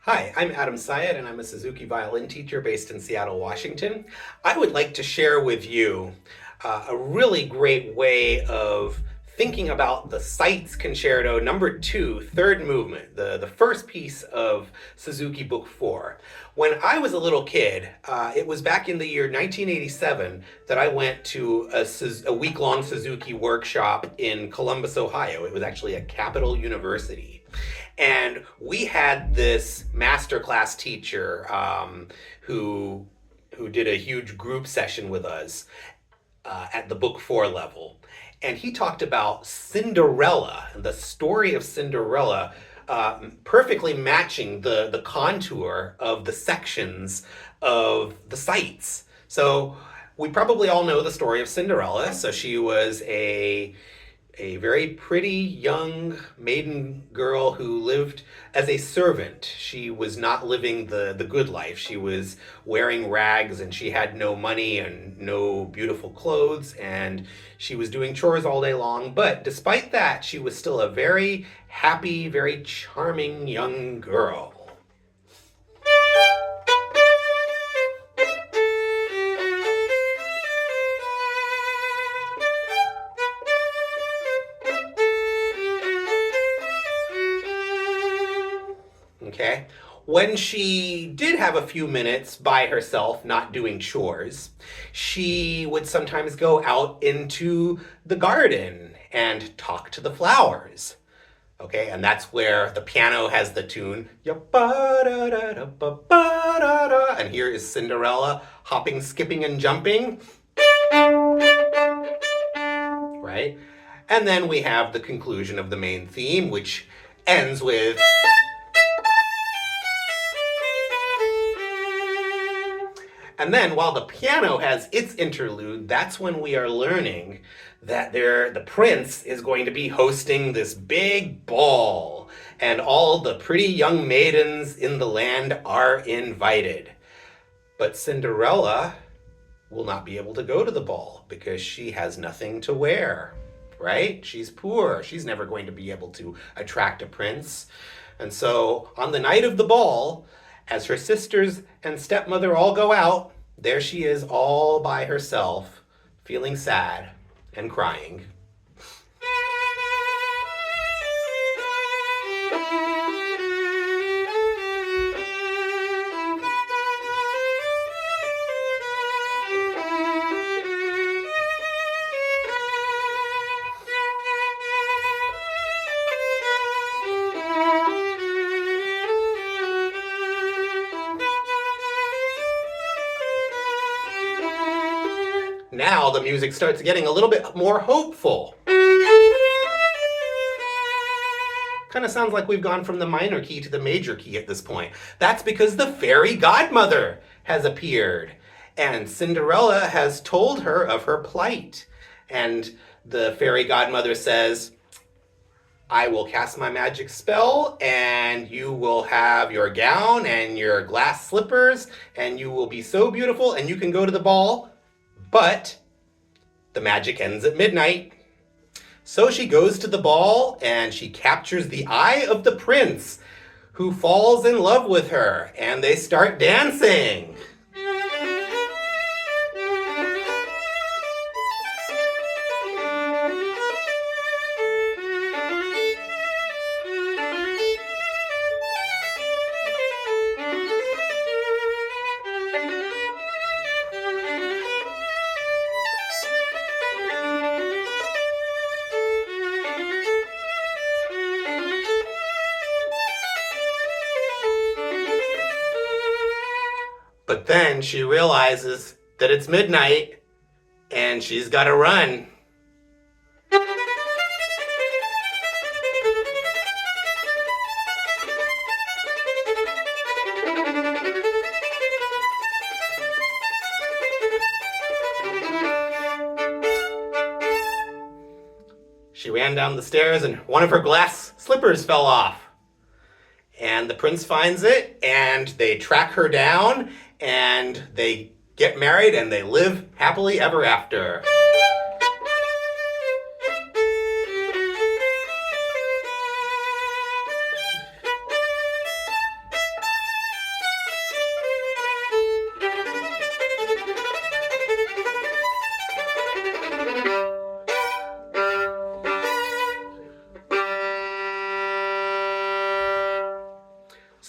Hi, I'm Adam Syed, and I'm a Suzuki violin teacher based in Seattle, Washington. I would like to share with you a really great way of thinking about the Seitz Concerto number 2, third movement, the first piece of Suzuki Book 4. When I was a little kid, it was back in the year 1987 that I went to a week-long Suzuki workshop in Columbus, Ohio. It was actually at Capital University. And we had this masterclass teacher who did a huge group session with us at the book 4 level. And he talked about Cinderella, the story of Cinderella, perfectly matching the contour of the sections of the sites. So we probably all know the story of Cinderella. So she was a very pretty young maiden girl who lived as a servant. She was not living the good life. She was wearing rags and she had no money and no beautiful clothes, and she was doing chores all day long. But despite that, she was still a very happy, very charming young girl. Okay. When she did have a few minutes by herself, not doing chores, she would sometimes go out into the garden and talk to the flowers. Okay, and that's where the piano has the tune, and here is Cinderella hopping, skipping, and jumping, right? And then we have the conclusion of the main theme, which ends with. And then while the piano has its interlude, that's when we are learning that the prince is going to be hosting this big ball, and all the pretty young maidens in the land are invited. But Cinderella will not be able to go to the ball because she has nothing to wear, right? She's poor. She's never going to be able to attract a prince. And so on the night of the ball, as her sisters and stepmother all go out, there she is all by herself, feeling sad and crying. Now the music starts getting a little bit more hopeful. Kind of sounds like we've gone from the minor key to the major key at this point. That's because the fairy godmother has appeared, and Cinderella has told her of her plight. And the fairy godmother says, I will cast my magic spell, and you will have your gown and your glass slippers, and you will be so beautiful, and you can go to the ball. But the magic ends at midnight. So she goes to the ball and she captures the eye of the prince, who falls in love with her, and they start dancing. But then she realizes that it's midnight and she's got to run. She ran down the stairs and one of her glass slippers fell off. And the prince finds it, and they track her down, and they get married, and they live happily ever after.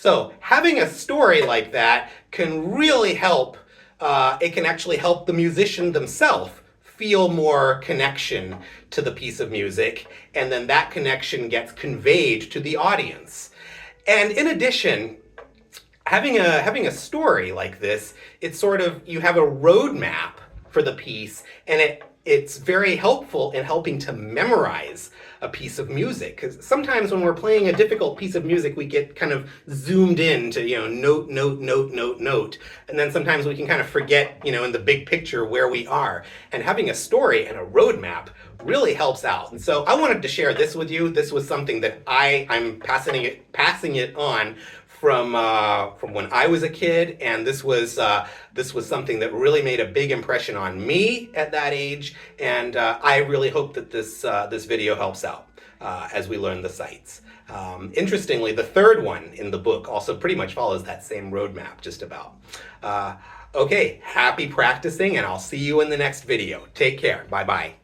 So having a story like that can really help. It can actually help the musician themselves feel more connection to the piece of music, and then that connection gets conveyed to the audience. And in addition, having a story like this, it's sort of, you have a roadmap for the piece, and it's very helpful in helping to memorize a piece of music. Because sometimes when we're playing a difficult piece of music, we get kind of zoomed in to, note, note, note, note, note. And then sometimes we can kind of forget, in the big picture where we are. And having a story and a roadmap really helps out. And so I wanted to share this with you. This was something that I'm passing it on from when I was a kid, and this was something that really made a big impression on me at that age, and I really hope that this video helps out as we learn the Seitz. Interestingly, the third one in the book also pretty much follows that same roadmap, just about. Okay, happy practicing, and I'll see you in the next video. Take care. Bye-bye.